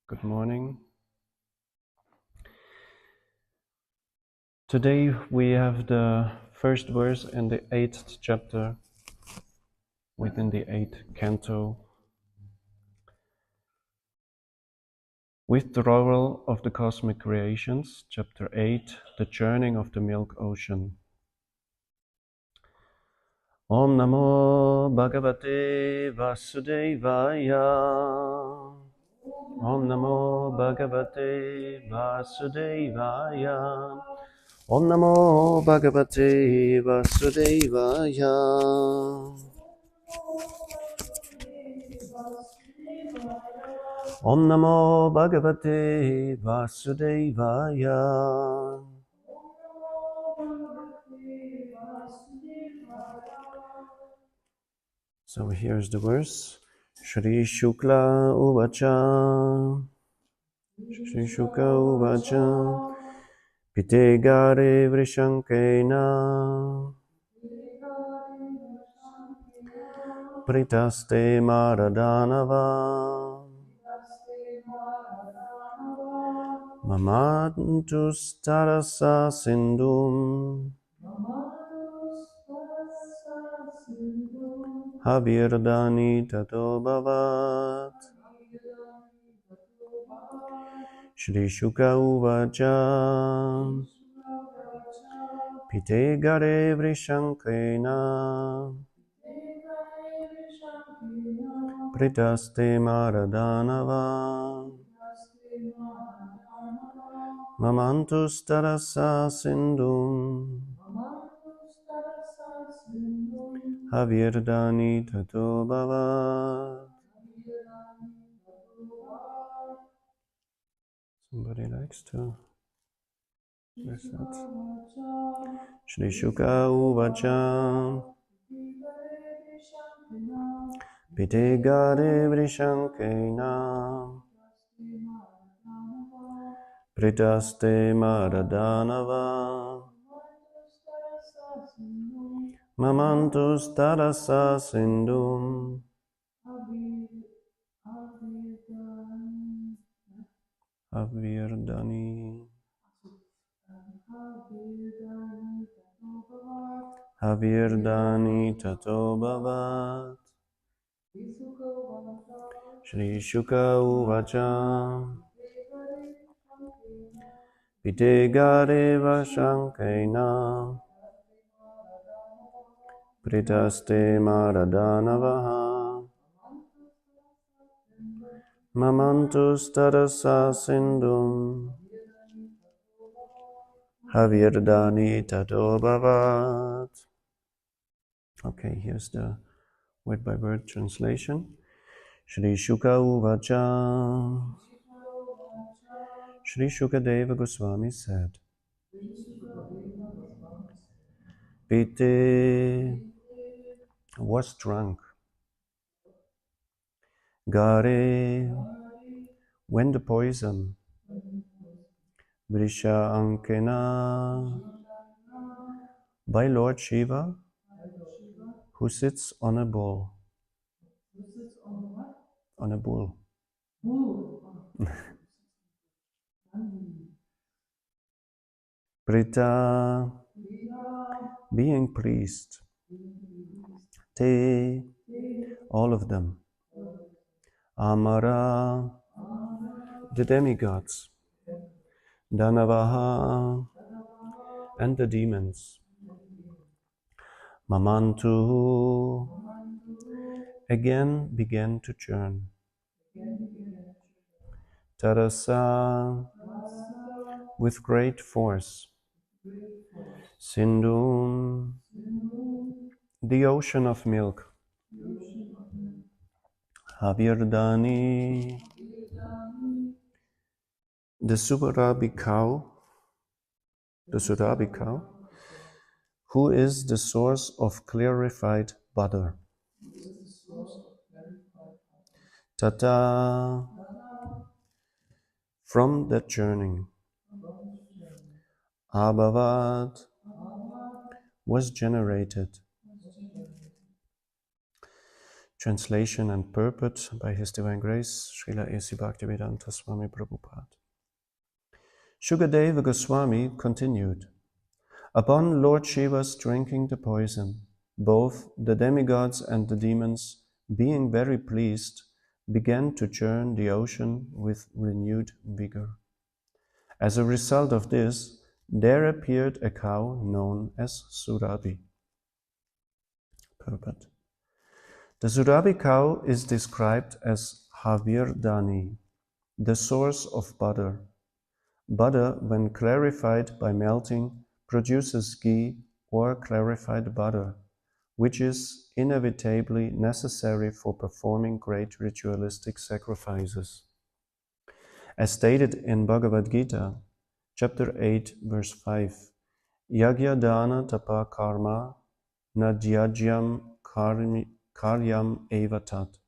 Good morning. Today we have the first verse in the 8th chapter within the 8th canto. Withdrawal of the Cosmic Creations, chapter 8, the churning of the milk ocean. Om Namo Bhagavate Vasudevaya. Om Namo Bhagavate Vasudevaya. Om Namo Bhagavate Vasudevaya. Om Namo Bhagavate Vasudevaya. So here's the verse. Shri Shukla Uvacha. Shri Shukla Uvacha. Pitegare Vrishankena. Pritaste Maradanava. Mamantus Tarasa Sindhum. Havirdani Tato Bhavat. Shri Shuka Uvacha. Pitegare Vrishankena. Pritaste Maradanava. Mamantus Tarasa Sindhum. Havirdani Tato Bhavat. Somebody likes to verse that. Shri Shuka Uvacha. Pitegare Vrishankena. Pritaste Maradanava. Mamantus Tarasa Sindhum. Havirdani. Havirdani Tato Bhavat. Shri Shuka Uvacha. Pitegare Vashankena. Pritaste Maradanavaha. Mamantus Tarasa Sindhum. Havirdani Tato Bhavat. Okay, here's the word by word translation. Shri Shuka Uvacha. Shri Shukadeva Goswami said, Pite was drunk. Gare, when the poison. Vrisha Ankena, by Lord Shiva, who sits on a bull. On a bull. Prita, being pleased. Te, all of them. Amara, the demigods. Danavaha, and the demons. Mamantu, again began to churn. Tarasa, with great force. Sindhum, the ocean of milk. Havirdani, the Surabhi cow, who is the source of clarified butter. Tata, from that churning. Abhavat, was generated. Translation and purport by His Divine Grace, Srila A.C. Bhaktivedanta Swami Prabhupada. Shukadeva Goswami continued, upon Lord Shiva's drinking the poison, both the demigods and the demons, being very pleased, began to churn the ocean with renewed vigor. As a result of this, there appeared a cow known as Surabhi. Purport. The Surabhi cow is described as Havirdhani, the source of butter. Butter, when clarified by melting, produces ghee or clarified butter, which is inevitably necessary for performing great ritualistic sacrifices. As stated in Bhagavad Gita, chapter 8, verse 5, Yagya dana tapa karma nadyajyam karyam evatat.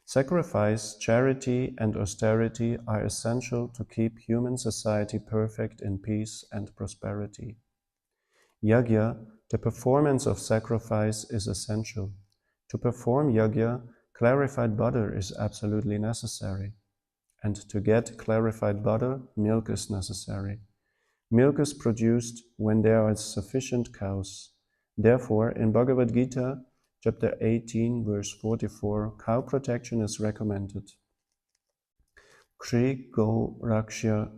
Sacrifice, charity, and austerity are essential to keep human society perfect in peace and prosperity. Yagya, the performance of sacrifice, is essential. To perform yagya, clarified butter is absolutely necessary. And to get clarified butter, milk is necessary. Milk is produced when there are sufficient cows. Therefore, in Bhagavad Gita, chapter 18, verse 44, cow protection is recommended. Kri go rakshya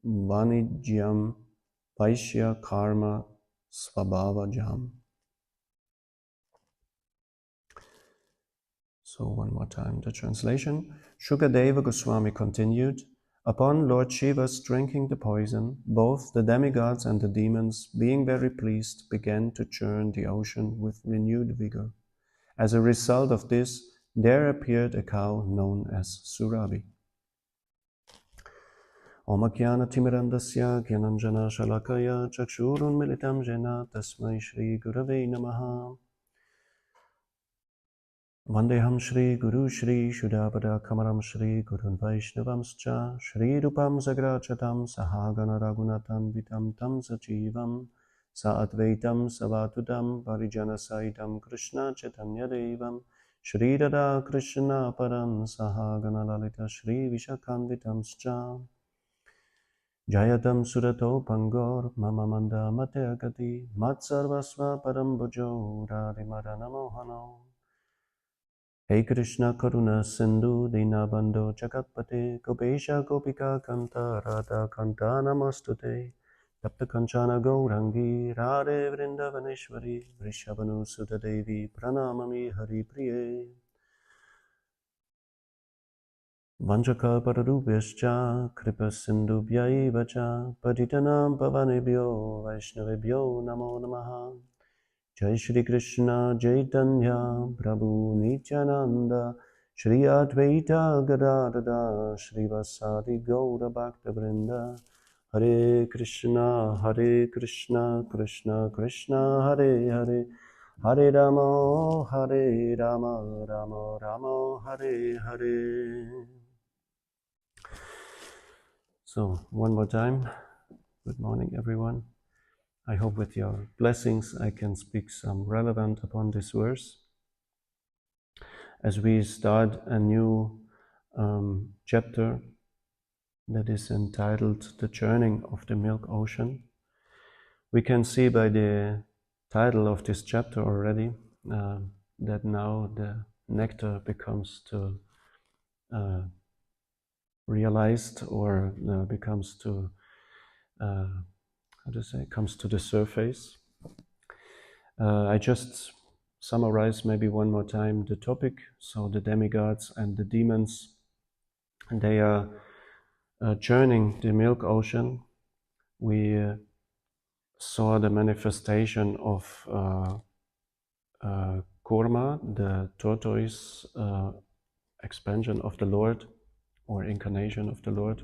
vanijyam vaishya karma svabhavajam. So one more time the translation. Shukadeva Goswami continued, upon Lord Shiva's drinking the poison, both the demigods and the demons, being very pleased, began to churn the ocean with renewed vigor. As a result of this, there appeared a cow known as Surabhi. Om Jnana Timirandasya Gyananjana Shalakaya Chakshurun Militam Jena Tasmai Shri Gurave Namaha. Vandeham Shri Guru Shri Shuddhapada Kamaram Shri Gurun Vaishnavamscha Shri Rupam Sagrachatam Sahagana Raghunatam Vitam Tam Sajivam Sa Advaitam Savatudam Varijana Saitam Krishna Chaitanya Devam Shri Radha Krishna Param Sahagana Lalita Shri Vishakanvitamscha Jayatam Surato Pangor Mama Manda Matagati Matsarvasva Param Bhujo Radhi Madana Mohano. Hey Krishna Karuna Sindhu Dinabandho Jagatpate Gopesha Gopika Kanta Radha Kanta Namastute Tapta Kanchana Gaurangi Radhe Vrindavaneshwari Vrishabhanu Sutta Devi Pranamami Hari Priye Vanchaka Pararubhyascha Kripa Sindhu Bhyaivacha Patitanam Pavanebhyo Vaishnavebhyo Namo Namaha. Jai Shri Krishna Chaitanya Prabhu Nityananda Shri Advaita Gadadada Shri Vasadi Gaura Bhakta Vrinda Hare Krishna Krishna Krishna Hare Hare Hare Rama Rama Rama Hare Hare. So one more time, good morning everyone. I hope with your blessings I can speak some relevant upon this verse. As we start a new chapter that is entitled The Churning of the Milk Ocean, we can see by the title of this chapter already that now the nectar becomes to realized or becomes to comes to the surface. I just summarize maybe one more time the topic. So the demigods and the demons, they are churning the milk ocean. We saw the manifestation of Kurma, the tortoise expansion of the Lord or incarnation of the Lord.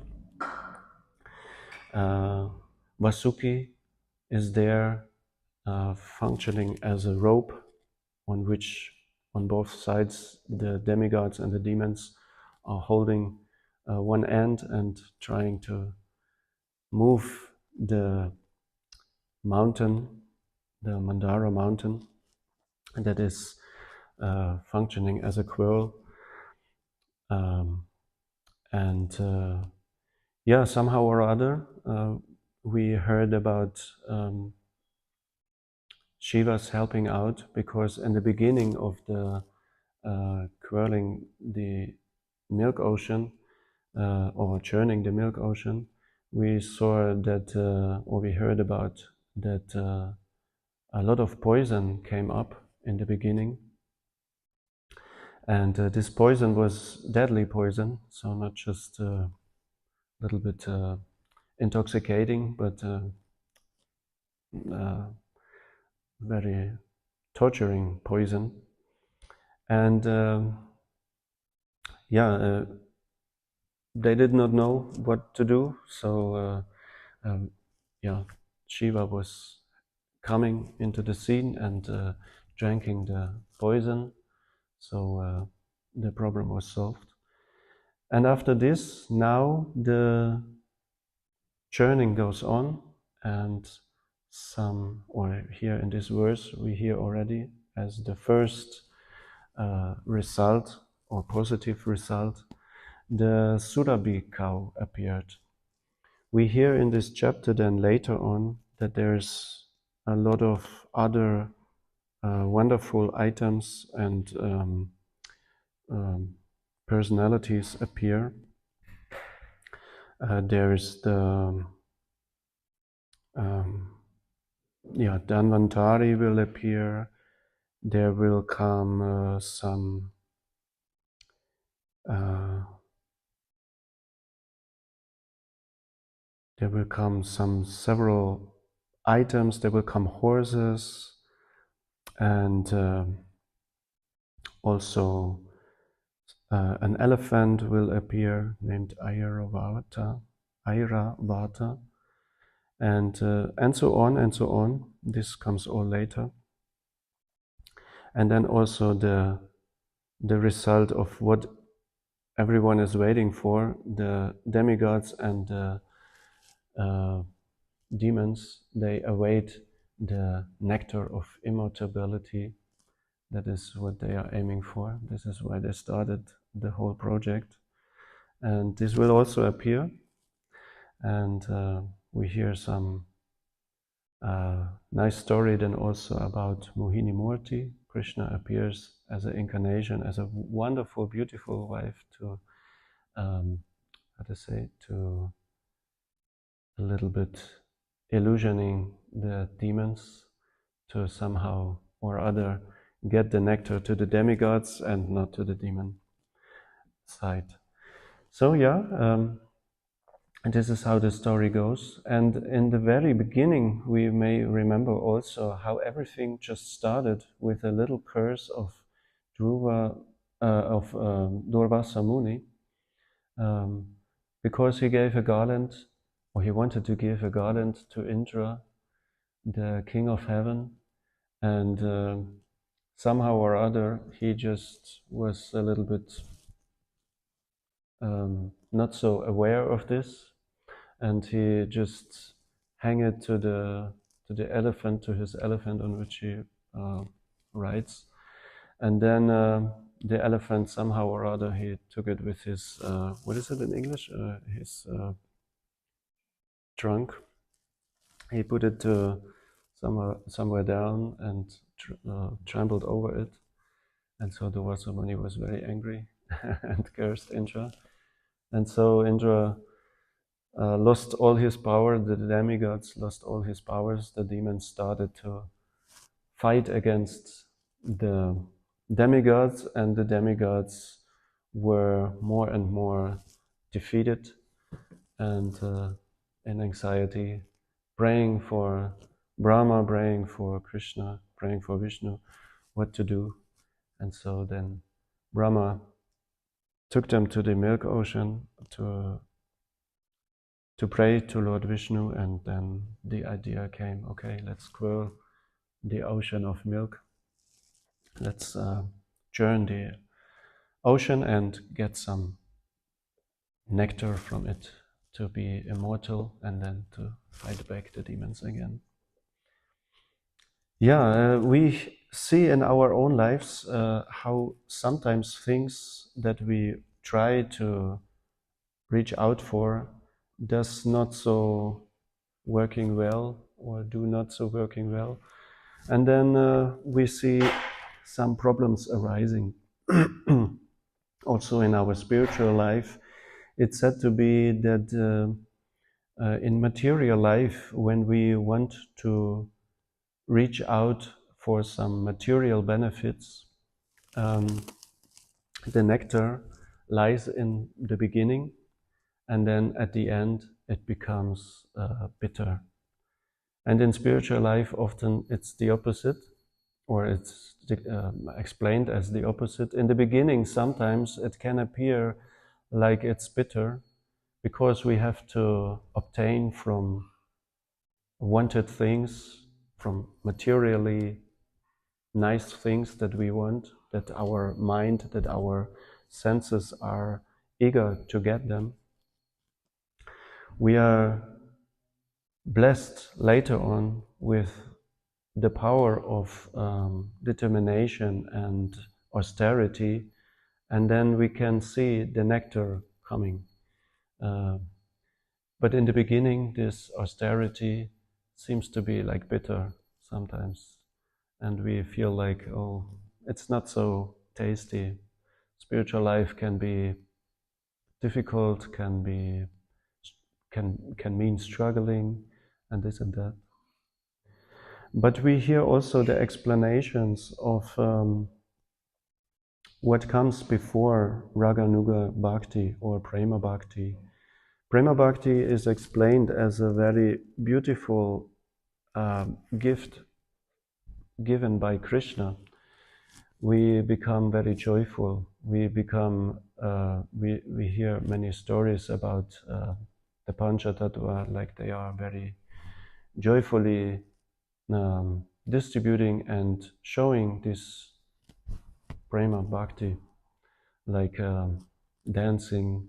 Vasuki is there functioning as a rope on which on both sides the demigods and the demons are holding one end and trying to move the mountain, the Mandara mountain, that is functioning as a quirl. Yeah, somehow or other, we heard about Shiva's helping out, because in the beginning of the quirling the milk ocean, or churning the milk ocean, we saw that, or we heard about that a lot of poison came up in the beginning. And this poison was deadly poison, so not just a little bit intoxicating, but very torturing poison. And they did not know what to do, so Shiva was coming into the scene and drinking the poison, so the problem was solved. And after this, now the churning goes on, and here in this verse we hear already as the first result or positive result, the Surabhi cow appeared. We hear in this chapter then later on that there's a lot of other wonderful items and personalities appear. There's the Dhanvantari will appear. There will come several items. There will come horses, and also an elephant will appear named Airavata, and so on and so on. This comes all later. And then also the result of what everyone is waiting for, the demigods and the demons, they await the nectar of immortality. That is what they are aiming for. This is why they started the whole project. And this will also appear. And we hear some nice story then also about Mohini Murti. Krishna appears as an incarnation, as a wonderful, beautiful wife to, to a little bit illusioning the demons to somehow or other get the nectar to the demigods and not to the demon side. So and this is how the story goes. And in the very beginning, we may remember also how everything just started with a little curse of Durvasa Muni, because he gave a garland, or he wanted to give a garland to Indra, the king of heaven, and somehow or other he just was a little bit not so aware of this, and he just hang it to the elephant, to his elephant on which he rides, and then the elephant somehow or other he took it with his what is it in English? His trunk. He put it somewhere down and trampled over it, and so Durvasa Muni was very angry and cursed Indra, and so Indra lost all his power. The demigods lost all his powers. The demons started to fight against the demigods, and the demigods were more and more defeated and in anxiety, praying for Brahma, praying for Krishna, praying for Vishnu, what to do. And so then Brahma took them to the milk ocean to pray to Lord Vishnu, and then the idea came, okay, let's quirl the ocean of milk. Let's churn the ocean and get some nectar from it to be immortal and then to fight back the demons again. We see in our own lives how sometimes things that we try to reach out for does not so working well or do not so working well, and then we see some problems arising. Also in our spiritual life, it's said to be that in material life, when we want to reach out for some material benefits, the nectar lies in the beginning, and then at the end it becomes bitter. And in spiritual life, often it's the opposite, or it's explained as the opposite. In the beginning, sometimes it can appear like it's bitter because we have to obtain from wanted things, from materially nice things that we want, that our mind, that our senses are eager to get them. We are blessed later on with the power of determination and austerity, and then we can see the nectar coming. But in the beginning, this austerity seems to be like bitter sometimes, and we feel like, oh, it's not so tasty. Spiritual life can be difficult, can mean struggling, and this and that. But we hear also the explanations of what comes before Raganuga Bhakti or Prema Bhakti. Prema Bhakti is explained as a very beautiful gift given by Krishna. We become very joyful. We become. We hear many stories about the Panchatattva, like they are very joyfully distributing and showing this Prema Bhakti, like dancing,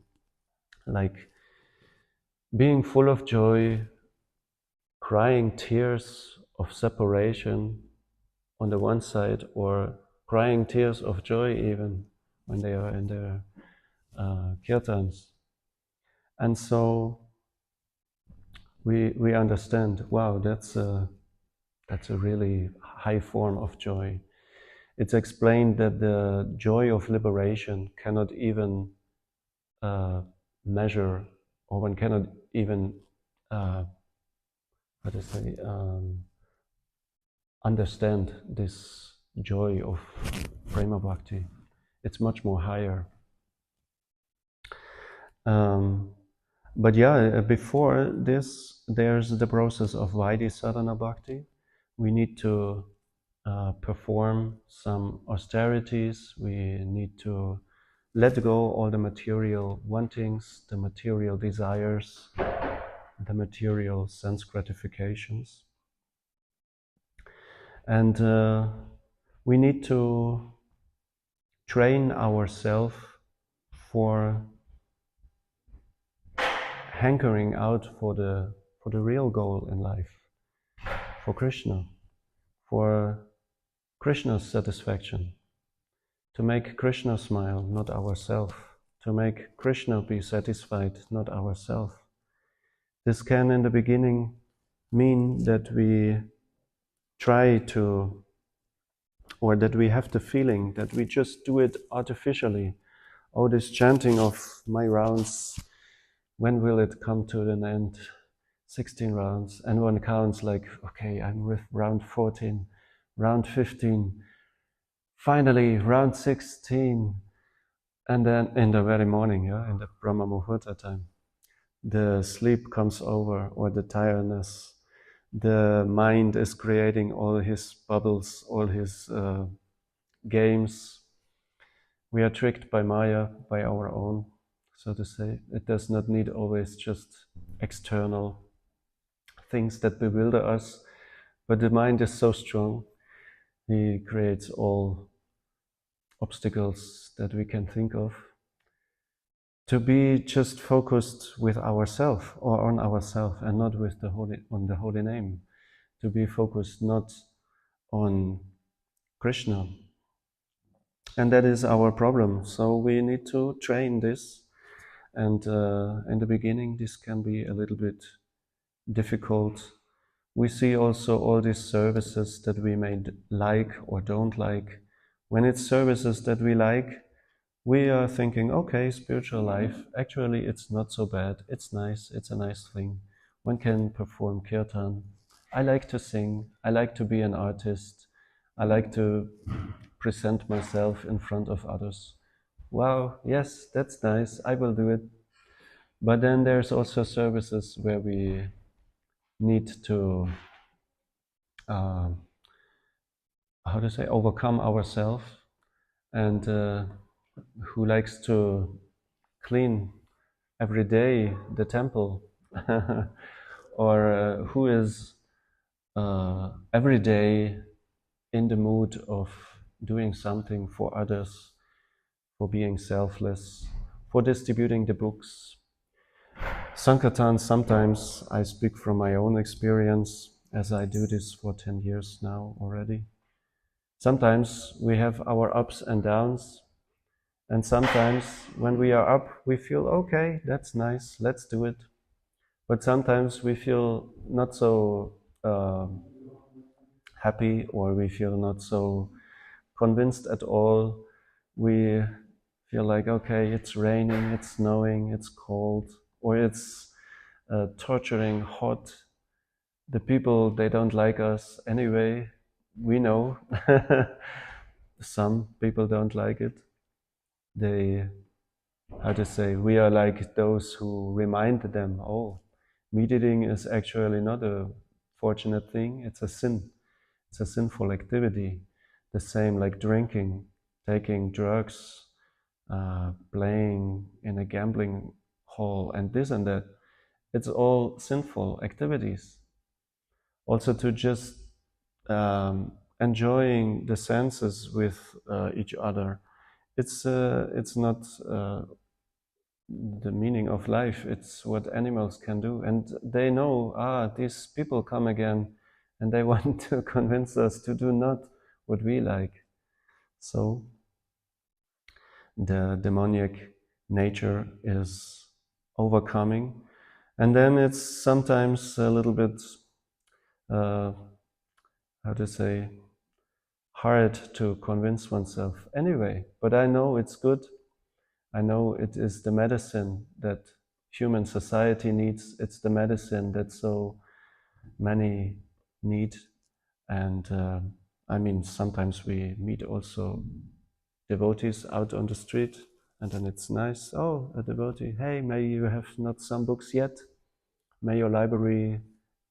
like being full of joy, crying tears of separation on the one side, or crying tears of joy even when they are in their kirtans. And so we understand, wow, that's a really high form of joy. It's explained that the joy of liberation cannot even measure, or one cannot even understand this joy of Prema Bhakti. It's much more higher. But yeah, before this, there's the process of Vaidhi Sadhana Bhakti. We need to perform some austerities. We need to let go all the material wantings, the material desires, the material sense gratifications. And we need to train ourselves for hankering out for the real goal in life, for Krishna, for Krishna's satisfaction, to make Krishna smile, not ourselves, to make Krishna be satisfied, not ourselves. This can in the beginning mean that we try to, or that we have the feeling that we just do it artificially. Oh, this chanting of my rounds, when will it come to an end? 16 rounds, and one counts like, okay, I'm with round 14, round 15, finally round 16, and then in the very morning, in the Brahma Muhurta time, the sleep comes over, or the tiredness. The mind is creating all his bubbles, all his games. We are tricked by Maya, by our own, so to say. It does not need always just external things that bewilder us, but the mind is so strong. He creates all obstacles that we can think of. To be just focused with ourselves, or on ourselves, and not with on the holy name. To be focused not on Krishna. And that is our problem. So we need to train this. And in the beginning, this can be a little bit difficult. We see also all these services that we may like or don't like. When it's services that we like, we are thinking, okay, spiritual life, actually it's not so bad. It's nice. It's a nice thing. One can perform kirtan. I like to sing. I like to be an artist. I like to present myself in front of others. Wow, yes, that's nice. I will do it. But then there's also services where we need to, overcome ourselves, and who likes to clean every day the temple, or who is every day in the mood of doing something for others, for being selfless, for distributing the books. Sankirtan, sometimes I speak from my own experience, as I do this for 10 years now already. Sometimes we have our ups and downs, and sometimes when we are up, we feel, okay, that's nice, let's do it. But sometimes we feel not so happy, or we feel not so convinced at all. We feel like, okay, it's raining, it's snowing, it's cold, or it's torturing hot. The people, they don't like us anyway. We know some people don't like it. They, we are like those who remind them, oh, meat eating is actually not a fortunate thing, it's a sin. It's a sinful activity. The same like drinking, taking drugs, playing in a gambling hall, and this and that. It's all sinful activities. Also to just enjoying the senses with each other. It's not the meaning of life. It's what animals can do, and they know. These people come again, and they want to convince us to do not what we like. So the demoniac nature is overcoming, and then it's sometimes a little bit hard to convince oneself anyway. But I know it's good. I know it is the medicine that human society needs. It's the medicine that so many need. And sometimes we meet also devotees out on the street, and then it's nice. Oh, a devotee. Hey, may you have not some books yet? May your library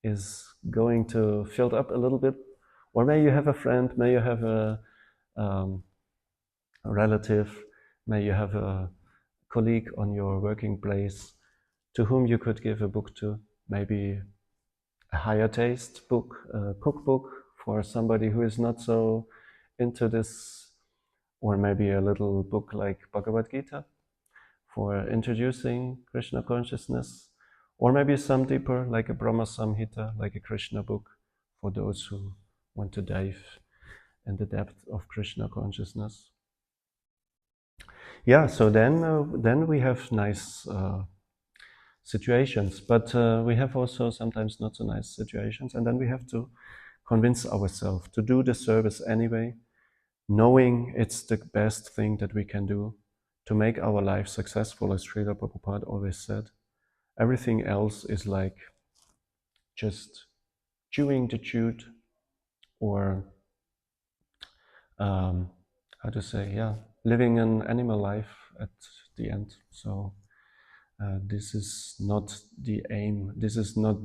is going to fill up a little bit. Or may you have a friend, may you have a relative, may you have a colleague on your working place to whom you could give a book to, maybe a higher taste book, a cookbook for somebody who is not so into this, or maybe a little book like Bhagavad Gita for introducing Krishna consciousness, or maybe some deeper, like a Brahma Samhita, like a Krishna book for those who want to dive in the depth of Krishna consciousness. Yeah, so then we have nice situations, but we have also sometimes not so nice situations, and then we have to convince ourselves to do the service anyway, knowing it's the best thing that we can do to make our life successful, as Srila Prabhupada always said. Everything else is like just chewing the chewed, or living an animal life at the end. So this is not the aim. This is not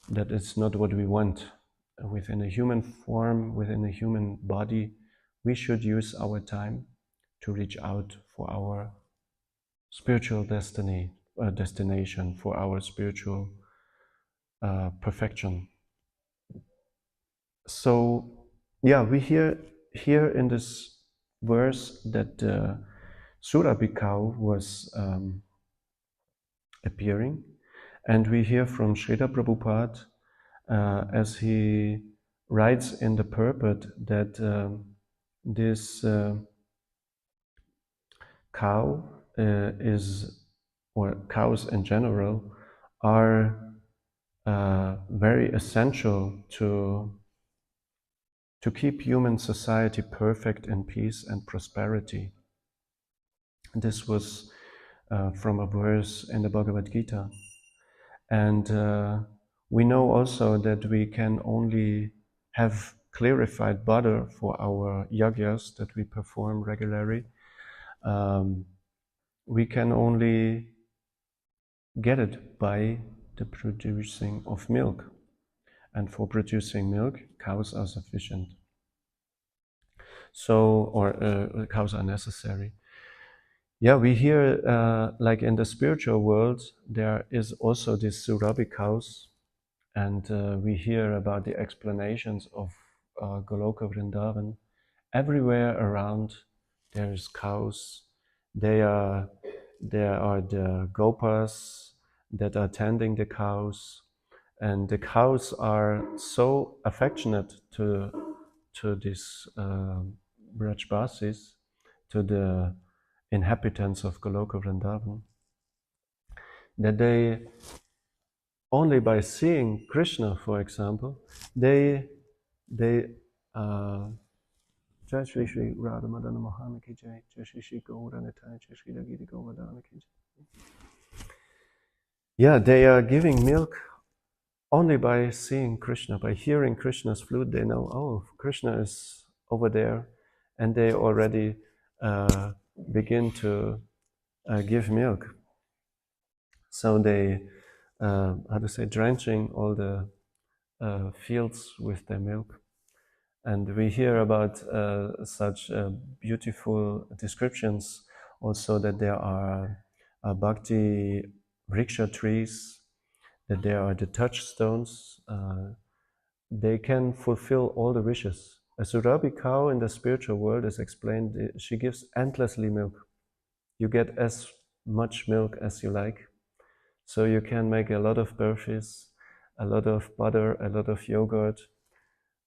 that is not what we want. Within a human form, within a human body, we should use our time to reach out for our spiritual destination, for our spiritual perfection. So, yeah, we hear here in this verse that Surabhi cow was appearing, and we hear from Srila Prabhupada as he writes in the purport that this cow or cows in general, are very essential to keep human society perfect in peace and prosperity. This was from a verse in the Bhagavad Gita. And we know also that we can only have clarified butter for our yagyas that we perform regularly. We can only get it by the producing of milk. And for producing milk, cows are sufficient. So, or cows are necessary. Yeah, we hear, like in the spiritual world, there is also these Surabhi cows, and we hear about the explanations of Goloka Vrindavan. Everywhere around there is cows. There are the gopas that are tending the cows, and the cows are so affectionate to these Brajbasis, to the inhabitants of Goloka Vrindavan, that they, only by seeing Krishna, for example, they Jai Shri Shri Radha Madana Mohana Ki Jai, Jai Shri Shri Gaura Nitai, Jai Shri Gita Govardhana Ki Jai. Yeah, they are giving milk only by seeing Krishna, by hearing Krishna's flute. They know, oh, Krishna is over there, and they already begin to give milk. So they, how to say, drenching all the fields with their milk. And we hear about such beautiful descriptions also, that there are bhakti vriksha trees, that there are the touchstones. They can fulfill all the wishes. A Surabhi cow in the spiritual world is explained, she gives endlessly milk. You get as much milk as you like. So you can make a lot of burfis, a lot of butter, a lot of yogurt,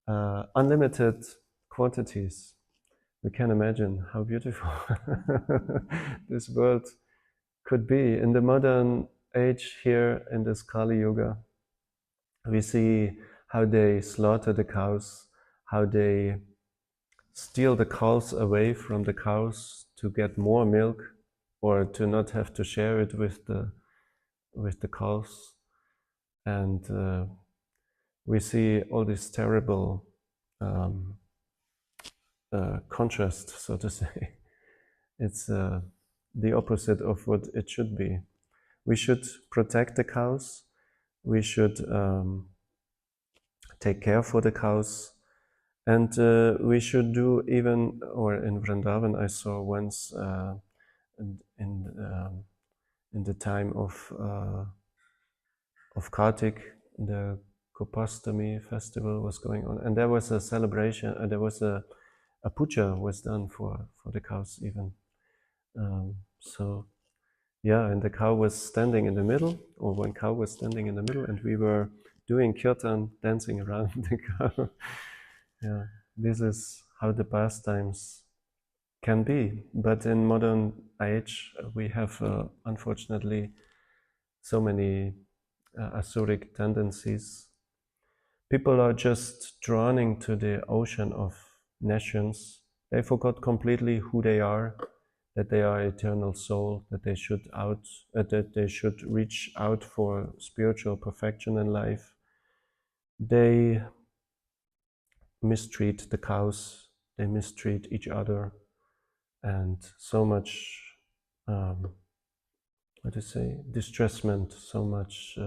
unlimited quantities. We can imagine how beautiful this world could be. In the modern age here in this Kali Yuga, we see how they slaughter the cows, how they steal the calves away from the cows to get more milk, or to not have to share it with the calves. And we see all this terrible contrast, so to say. It's the opposite of what it should be. We should protect the cows. We should take care for the cows. And we should do even, or in Vrindavan I saw once in the time of Kartik, the Kopastami festival was going on, and there was a celebration. There was a puja was done for the cows even. So yeah, and the cow was standing in the middle, or one cow was standing in the middle, and we were doing kirtan, dancing around the cow. Yeah, this is how the pastimes can be. But in modern age, we have unfortunately so many asuric tendencies. People are just drowning to the ocean of nations. They forgot completely who they are, that they are eternal soul, that they should reach out for spiritual perfection in life. They mistreat the cows, they mistreat each other, and so much, distressment, so much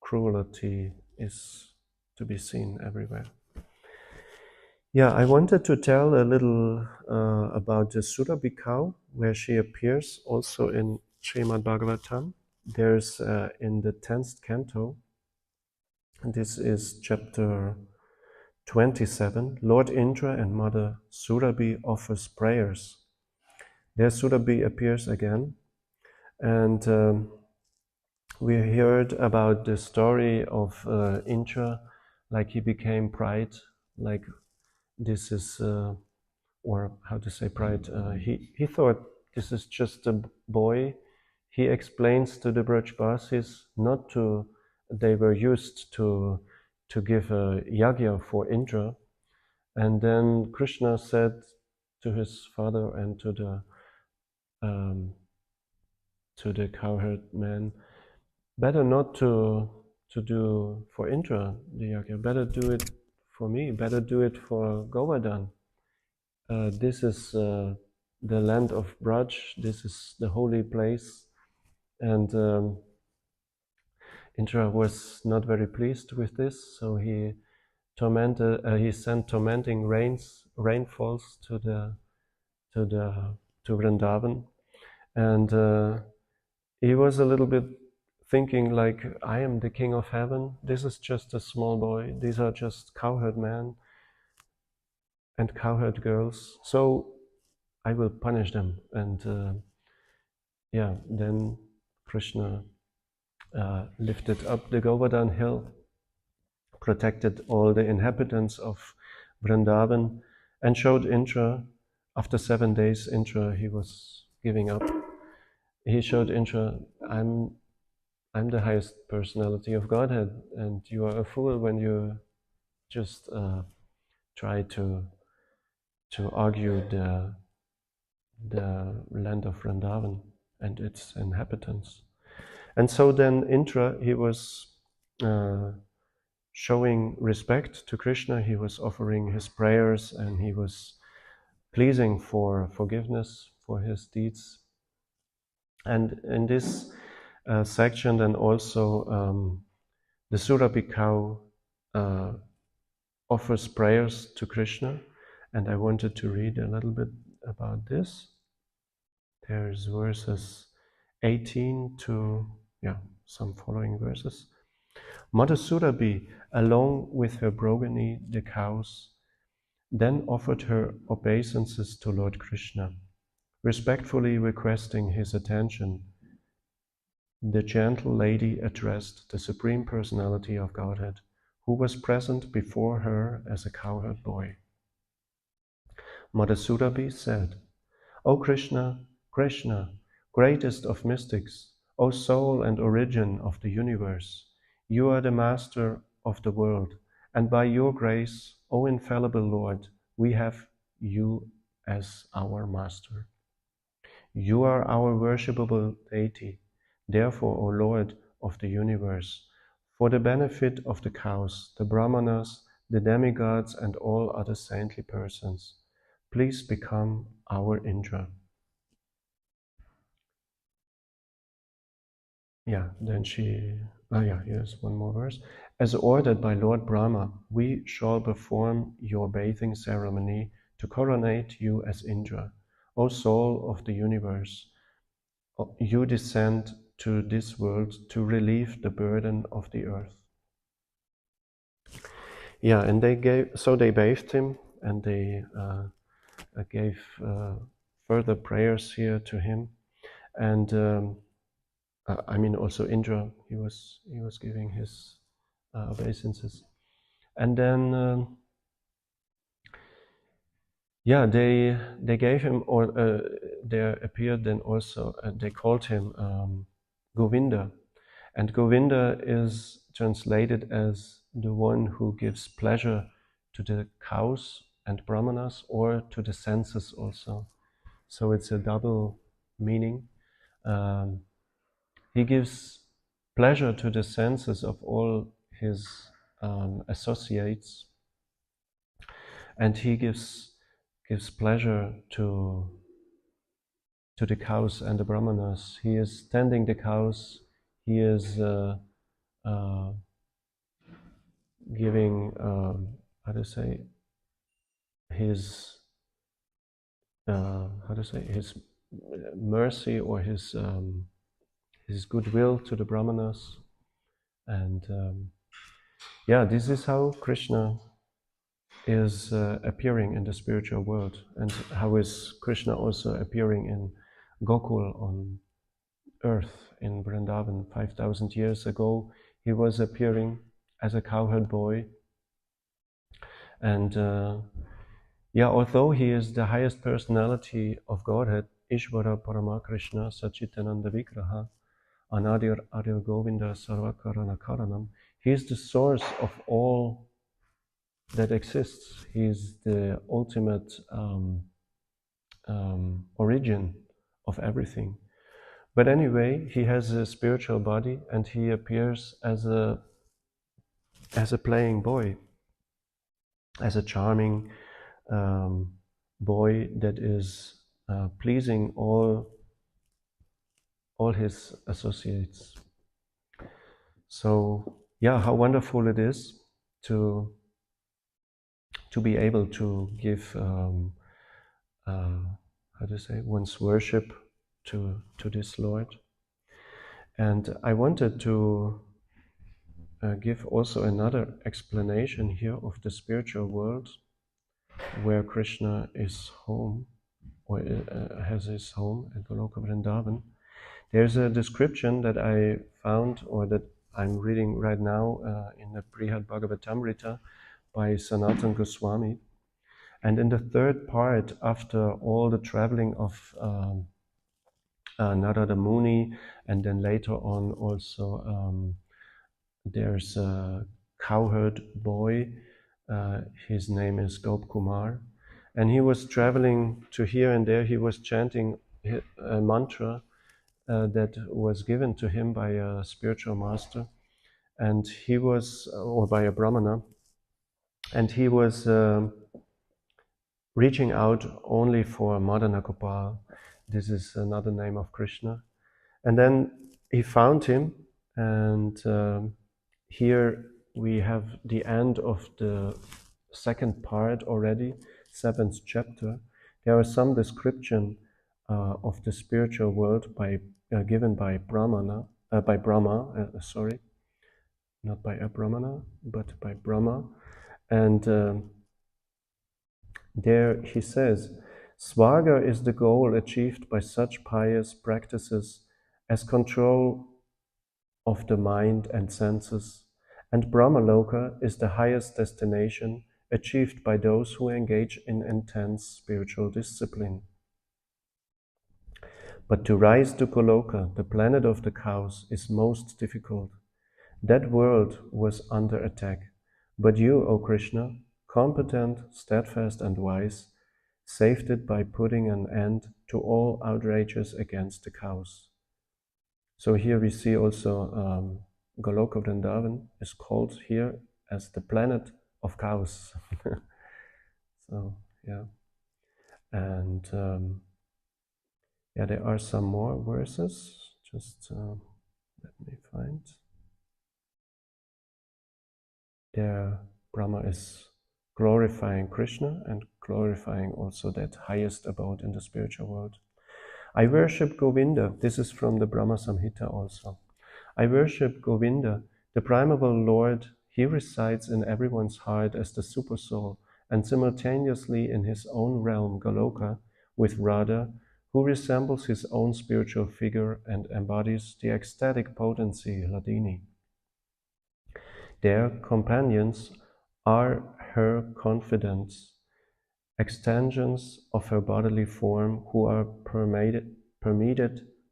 cruelty is to be seen everywhere. Yeah, I wanted to tell a little about the Surabhi cow, where she appears also in Srimad Bhagavatam. There's in the 10th canto, this is chapter 27, Lord Indra and Mother Surabhi offers prayers. There Surabhi appears again, and we heard about the story of Indra like he became pride, like this is, or how to say pride, he thought this is just a boy. He explains to the Brajbasis not to, they were used to give a yagya for Indra, and then Krishna said to his father and to the cowherd man, better not to do for Indra the yagya, better do it for me, better do it for Govardhan. This is the land of Braj, this is the holy place, and Indra was not very pleased with this, so he sent tormenting rainfalls to Vrindavan, and he was a little bit thinking like, I am the king of heaven, this is just a small boy, these are just cowherd men and cowherd girls, so I will punish them. And then Krishna lifted up the Govardhan hill, protected all the inhabitants of Vrindavan, and showed Indra, after 7 days, Indra, he was giving up. He showed Indra, I'm the highest personality of Godhead, and you are a fool when you just try to argue the land of Vrindavan and its inhabitants. And so then Indra, he was showing respect to Krishna, he was offering his prayers, and he was pleasing for forgiveness for his deeds. And in this section then also the Surabhi cow offers prayers to Krishna, and I wanted to read a little bit about this. There's verses 18 to, some following verses. Mother Surabhi, along with her progeny, the cows, then offered her obeisances to Lord Krishna, respectfully requesting his attention. The gentle lady addressed the Supreme Personality of Godhead, who was present before her as a cowherd boy. Mother Surabhi said, O Krishna, Krishna, greatest of mystics, O soul and origin of the universe, you are the master of the world, and by your grace, O infallible Lord, we have you as our master. You are our worshipable deity. Therefore, O Lord of the universe, for the benefit of the cows, the brahmanas, the demigods, and all other saintly persons, please become our Indra. Then here's one more verse. As ordered by Lord Brahma, we shall perform your bathing ceremony to coronate you as Indra. O soul of the universe, you descend to this world to relieve the burden of the earth. And they bathed him, and they gave further prayers here to him, and also Indra, he was giving his obeisances, and then they gave him, or there appeared then also, they called him Govinda, and Govinda is translated as the one who gives pleasure to the cows and brahmanas, or to the senses also. So it's a double meaning. He gives pleasure to the senses of all his associates, and he gives pleasure to the cows and the brahmanas. He is tending the cows. He is giving his his mercy, or his goodwill to the brahmanas, and this is how Krishna is appearing in the spiritual world, and how is Krishna also appearing in Gokul on earth in Vrindavan. 5,000 years ago, he was appearing as a cowherd boy And although he is the highest personality of Godhead, Ishvara Paramakrishna Sachitananda Vigraha, Anadir Adir Govinda Sarvakarana Karanam, he is the source of all that exists. He is the ultimate origin of everything. But anyway, he has a spiritual body and he appears as a playing boy, as a charming boy that is pleasing all his associates. So yeah, how wonderful it is to be able to give how to say, one's worship to this Lord. And I wanted to give also another explanation here of the spiritual world where Krishna is home, or has his home at Goloka Vrindavan. There's a description that I found, or that I'm reading right now in the Brihad Bhagavatamrita by Sanatan Goswami. And in the third part, after all the traveling of Narada Muni, and then later on also there's a cowherd boy, his name is Gop Kumar, and he was traveling to here and there. He was chanting a mantra that was given to him by a spiritual master, and he was, or by a brahmana, and he was reaching out only for Madana Gopal. This is another name of Krishna. And then he found him, and here we have the end of the second part already, 7th chapter. There is some description of the spiritual world given by Brahma, not by a Brahmana, but by Brahma. And there he says, Svarga is the goal achieved by such pious practices as control of the mind and senses, and Brahmaloka is the highest destination achieved by those who engage in intense spiritual discipline. But to rise to Goloka, the planet of the cows, is most difficult. That world was under attack, but you, O Krishna, competent, steadfast, and wise, saved it by putting an end to all outrages against the cows. So here we see also Goloka Vrindavan is called here as the planet of cows. So yeah, and there are some more verses. Just let me find. There, Brahma is glorifying Krishna and glorifying also that highest abode in the spiritual world. I worship Govinda. This is from the Brahma Samhita also. I worship Govinda, the primeval Lord. He resides in everyone's heart as the Supersoul, and simultaneously in his own realm, Goloka, with Radha, who resembles his own spiritual figure and embodies the ecstatic potency, Hladini. Their companions are her confidants, extensions of her bodily form, who are permeated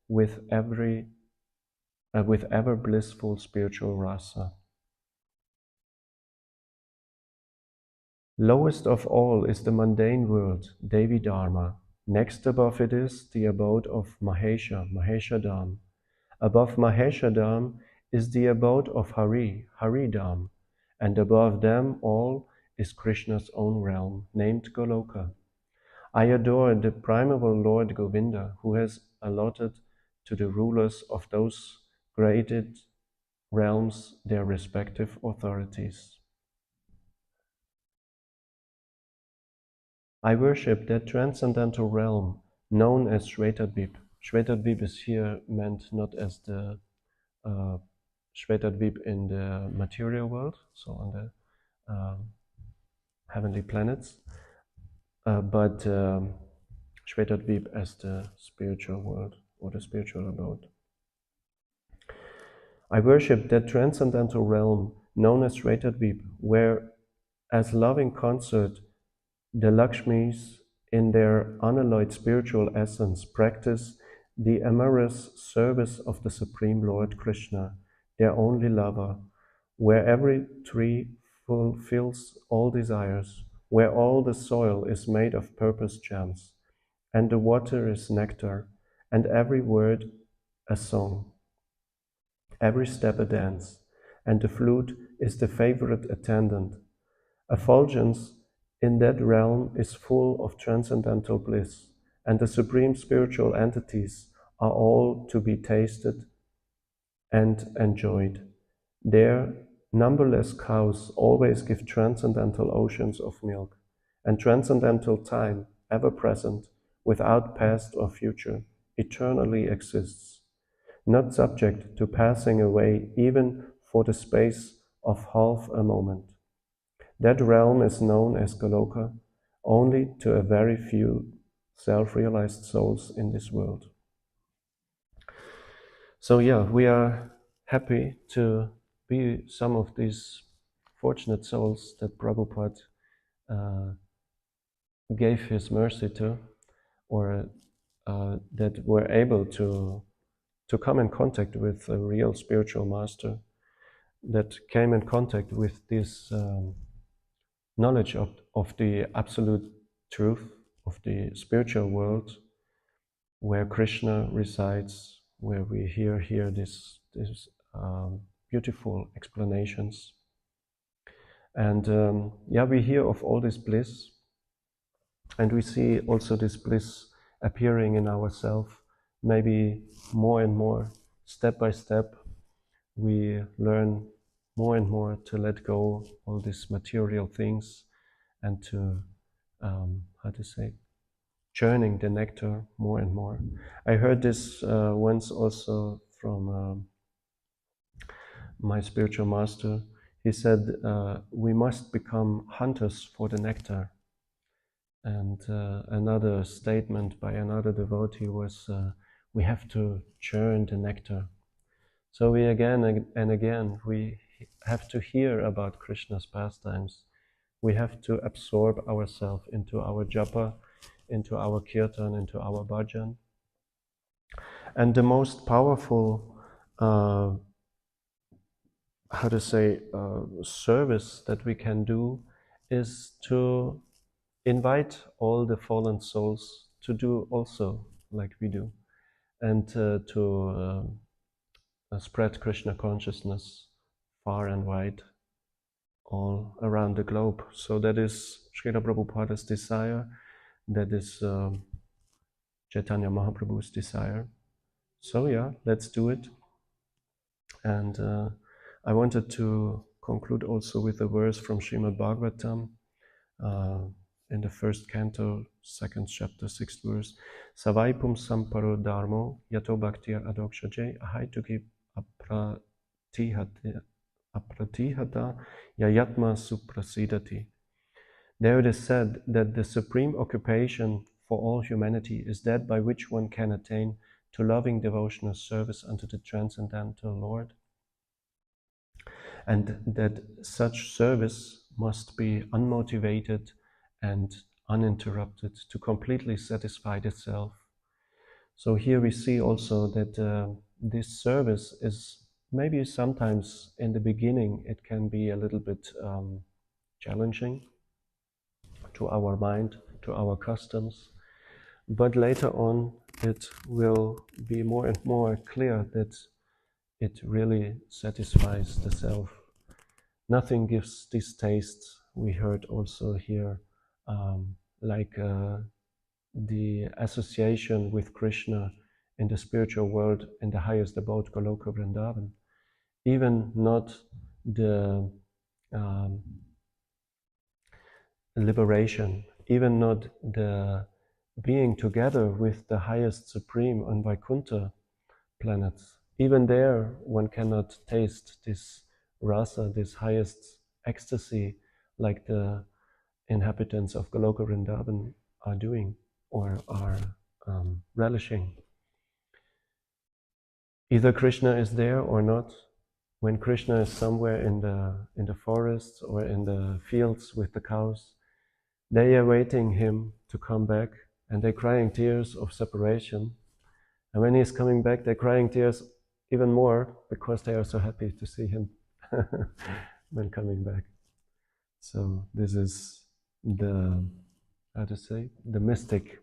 with ever blissful spiritual rasa. Lowest of all is the mundane world, Devi Dharma. Next above it is the abode of Mahesha, Maheshadam. Above Maheshadam is the abode of Hari, Haridam, and above them all is Krishna's own realm, named Goloka. I adore the primeval Lord Govinda, who has allotted to the rulers of those graded realms their respective authorities. I worship that transcendental realm known as Shvetadvip. Shvetadvip is here meant not as the Shvetadvip in the material world, so on the heavenly planets, but Shvetadvip as the spiritual world or the spiritual abode. I worship that transcendental realm known as Shvetadvip, where as loving consort, the Lakshmis, in their unalloyed spiritual essence, practice the amorous service of the Supreme Lord Krishna, their only lover, where every tree fulfills all desires, where all the soil is made of purple gems, and the water is nectar, and every word a song, every step a dance, and the flute is the favorite attendant. Effulgence in that realm is full of transcendental bliss, and the supreme spiritual entities are all to be tasted and enjoyed. There, numberless cows always give transcendental oceans of milk, and transcendental time, ever present, without past or future, eternally exists, not subject to passing away even for the space of half a moment. That realm is known as Goloka only to a very few self-realized souls in this world. So yeah, we are happy to be some of these fortunate souls that Prabhupada gave his mercy to, or that were able to come in contact with a real spiritual master, that came in contact with this knowledge of the absolute truth of the spiritual world, where Krishna resides, where we hear these beautiful explanations. And yeah, we hear of all this bliss, and we see also this bliss appearing in ourselves, maybe more and more, step by step. We learn more and more to let go all these material things and to, churning the nectar more and more. I heard this once also from my spiritual master. He said, we must become hunters for the nectar. And another statement by another devotee was, we have to churn the nectar. So we again and again, we have to hear about Krishna's pastimes. We have to absorb ourselves into our japa, into our kirtan, into our bhajan. And the most powerful, service that we can do is to invite all the fallen souls to do also like we do, and to spread Krishna consciousness far and wide all around the globe. So that is Srila Prabhupada's desire, that is Chaitanya Mahaprabhu's desire. So yeah, let's do it. And I wanted to conclude also with a verse from Srimad Bhagavatam in the first canto, second chapter, sixth verse. Savaipum samparo dharmo yato bhaktir adokshaje ahaituki apratihata yayatma suprasidati. There it is said that the supreme occupation for all humanity is that by which one can attain to loving devotional service unto the transcendental Lord, and that such service must be unmotivated and uninterrupted to completely satisfy the self. So here we see also that this service is maybe sometimes in the beginning it can be a little bit challenging to our mind, to our customs, but later on it will be more and more clear that it really satisfies the self. Nothing gives this taste, we heard also here, like the association with Krishna in the spiritual world, in the highest abode, Goloka Vrindavan. Even not the liberation, even not the being together with the highest supreme on Vaikuntha planets. Even there, one cannot taste this rasa, this highest ecstasy, like the inhabitants of Goloka Vrindavan are doing or are relishing. Either Krishna is there or not, when Krishna is somewhere in the forests or in the fields with the cows, they are waiting him to come back, and they're crying tears of separation. And when he's coming back, they're crying tears even more because they are so happy to see him when coming back. So this is the, how to say, the mystic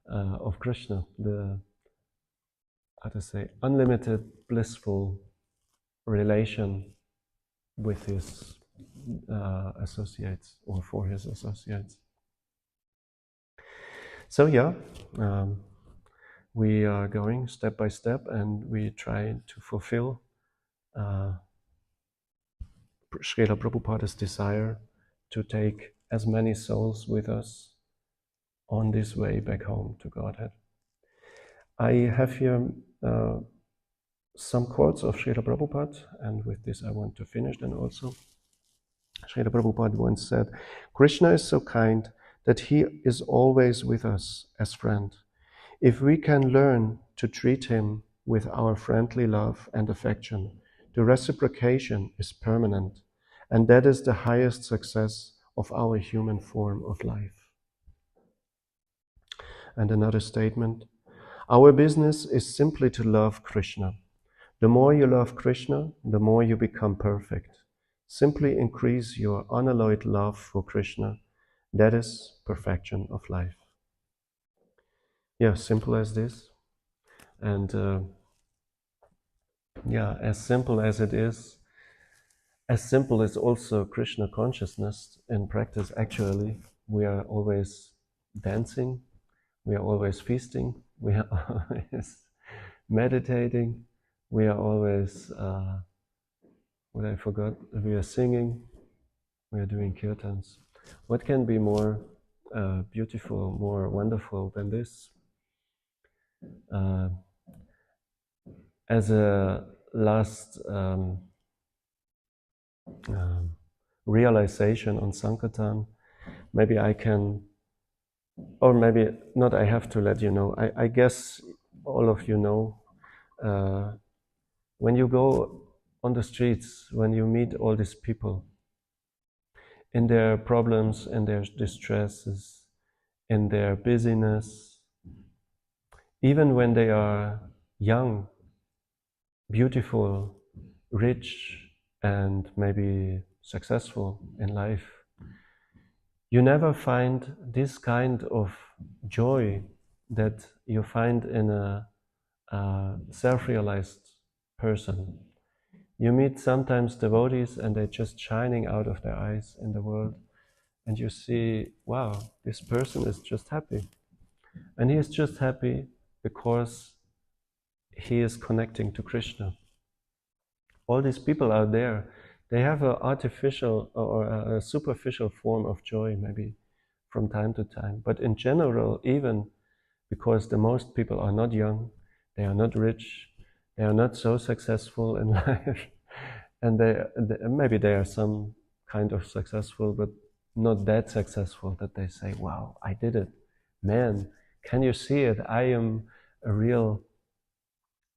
of Krishna, the, how to say, unlimited blissful relation with his associates or for his associates. So yeah, we are going step by step, and we try to fulfill Srila Prabhupada's desire to take as many souls with us on this way back home to Godhead. I have here some quotes of Srila Prabhupada, and with this I want to finish then also. Srila Prabhupada once said, "Krishna is so kind that he is always with us as friend. If we can learn to treat him with our friendly love and affection, the reciprocation is permanent, and that is the highest success of our human form of life." And another statement, "Our business is simply to love Krishna. The more you love Krishna, the more you become perfect. Simply increase your unalloyed love for Krishna. That is perfection of life." Yeah, simple as this. And yeah, as simple as it is, as simple as also Krishna consciousness in practice. Actually, we are always dancing, we are always feasting, we are always meditating, we are always, what I forgot, we are singing, we are doing kirtans. What can be more beautiful, more wonderful than this? As a last realization on Sankirtan, maybe I can, or maybe not, I have to let you know. I guess all of you know, when you go on the streets, when you meet all these people, in their problems, in their distresses, in their busyness, even when they are young, beautiful, rich, and maybe successful in life, you never find this kind of joy that you find in a self-realized person. You meet sometimes devotees and they're just shining out of their eyes in the world, and you see, wow, this person is just happy. And he is just happy because he is connecting to Krishna. All these people out there, they have an artificial or a superficial form of joy, maybe from time to time. But in general, even because the most people are not young, they are not rich, they are not so successful in life, and maybe they are some kind of successful, but not that successful that they say, wow, I did it. Man, can you see it? I am a real,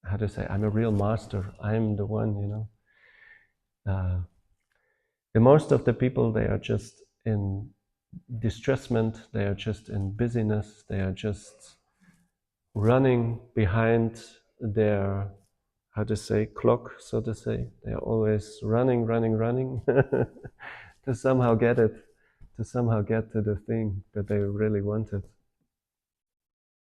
how to say, I'm a real master. I'm the one, you know. The most of the people, they are just in distressment, they are just in busyness, they are just running behind their, how to say, clock, so to say. They are always running to somehow get it, to somehow get to the thing that they really wanted.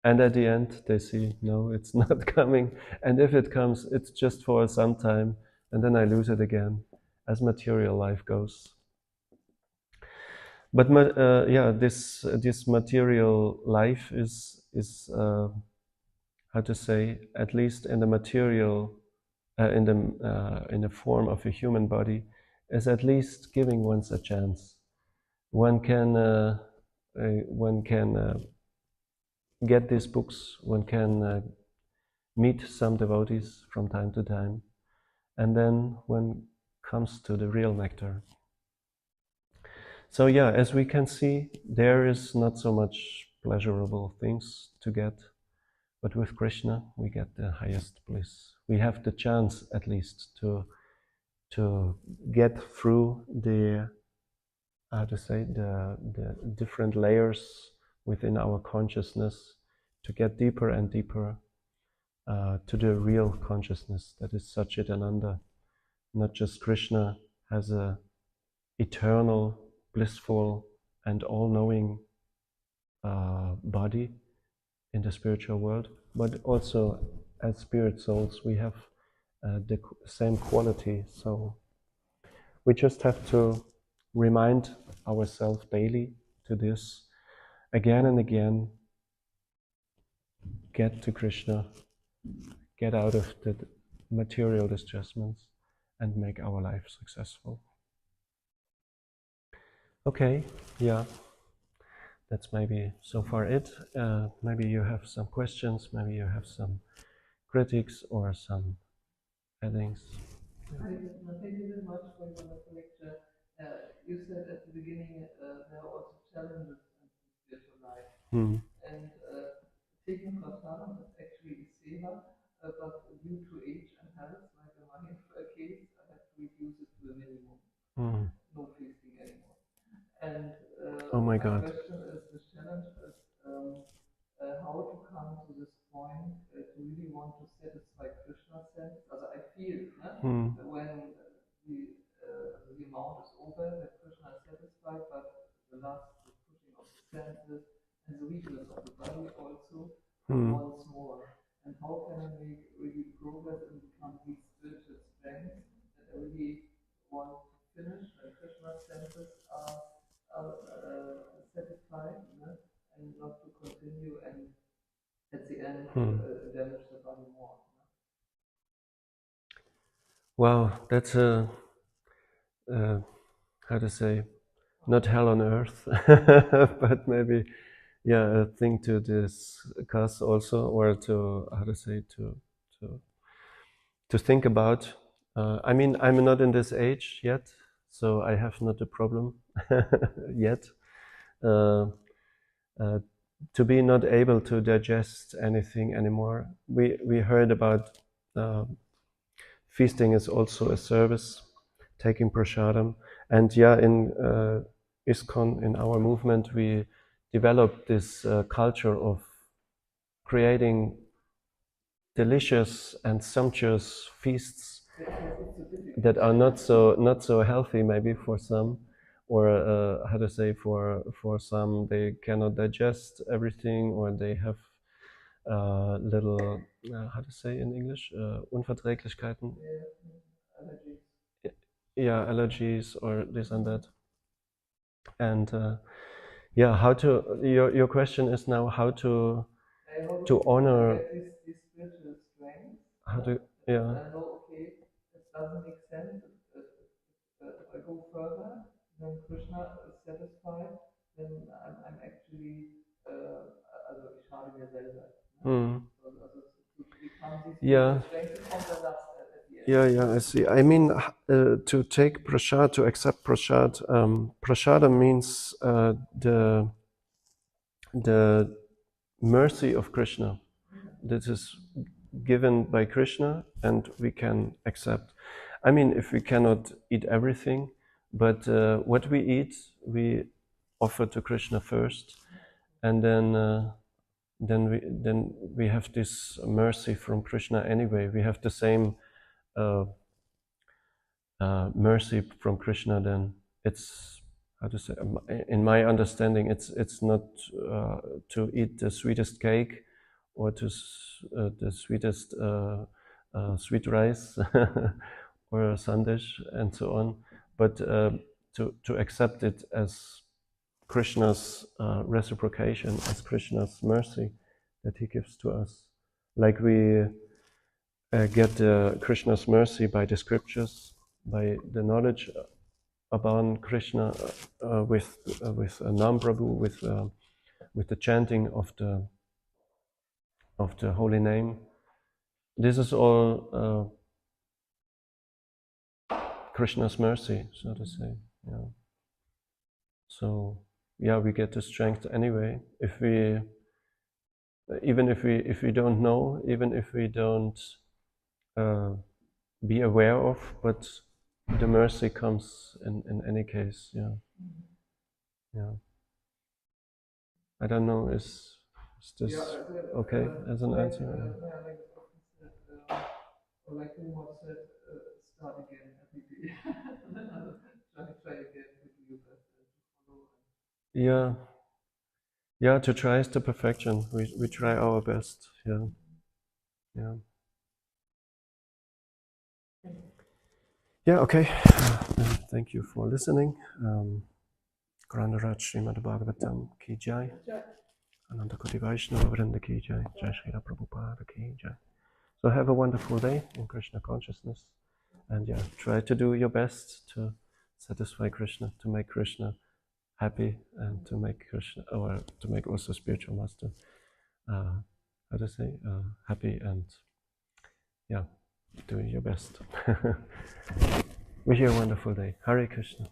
And at the end, they see, no, it's not coming. And if it comes, it's just for some time, and then I lose it again, as material life goes. But yeah, this material life is how to say, at least in the material, in the form of a human body, is at least giving one a chance. One can get these books. One can meet some devotees from time to time, and then one comes to the real nectar. So yeah, as we can see, there is not so much pleasurable things to get, but with Krishna we get the highest bliss. We have the chance, at least, to to get through the the different layers within our consciousness, to get deeper and deeper to the real consciousness that is Satchitananda, not just Krishna as a eternal, blissful, and all-knowing body in the spiritual world, but also as spirit souls we have the same quality. So we just have to remind ourselves daily to this again and again. Get to Krishna, get out of the material distressments, and make our life successful. Okay, yeah, that's maybe so far it. Maybe you have some questions, maybe you have some critics or some addings. Thank you very much for your wonderful lecture. You said at the beginning there are also challenges in spiritual life. And taking prasadam is actually seva, but due to age and health, like in my case, I have to reduce it to a minimum. No feasting anymore. And Oh my God. question is, the challenge is how to come to this point to really want to satisfy Krishna's sense. Also I feel when the amount is over that Krishna is satisfied, but the last pushing of the senses and the weakness of the body also once more. And how can I make really progress and become these spiritual strengths that I really want to finish when Krishna's senses are satisfied, and not to continue and at the end damage the body more. Wow, that's a how to say, not hell on earth, but maybe a thing to discuss also, or to how to say, to think about. I mean, I'm not in this age yet, so I have not a problem yet. To be not able to digest anything anymore. We heard about feasting is also a service, taking prasadam, and in ISKCON, in our movement, we developed this culture of creating delicious and sumptuous feasts that are not so healthy maybe for some, or how to say, for some they cannot digest everything, or they have little how to say in English, Unverträglichkeiten, allergies or this and that. And how to, your question is now how to honor these spiritual strengths. how to I know, okay, it doesn't make sense. If I go further, then Krishna is satisfied, then I'm actually also ich schade mir selber. Also to become these strengths on the last at the end. I see. I mean, to take prasad, to accept prasad, prasada means the mercy of Krishna. This is given by Krishna, and we can accept. I mean, if we cannot eat everything, but what we eat, we offer to Krishna first, and then we have this mercy from Krishna anyway. We have the same mercy from Krishna. Then it's, how to say, in my understanding, it's not to eat the sweetest cake or to the sweetest sweet rice or sandesh and so on, but to accept it as Krishna's reciprocation, as Krishna's mercy that he gives to us. Like we get Krishna's mercy by the scriptures, by the knowledge about Krishna, with Nam Prabhu, with the chanting of the holy name. This is all Krishna's mercy, so to say. Yeah. So we get the strength anyway. Even if we don't know, even if we don't be aware of, but the mercy comes in any case. Yeah, yeah. I don't know. Is this okay as an answer? Like Uma said, start again every day. try again to do your best to follow. Yeah. Yeah, to try is the perfection. We try our best. Yeah. Yeah. Yeah, okay. Thank you for listening. Grandaraj Srimad Bhagavatam Ki Jai. Ananda Koti Vaishnava Vrinda Ki Jai. Jai Srila Prabhupada Ki Jai. So have a wonderful day in Krishna consciousness. And yeah, try to do your best to satisfy Krishna, to make Krishna happy, and to make Krishna, or to make also spiritual master, how to say, happy, and yeah, doing your best. Wish you a wonderful day. Hare Krishna.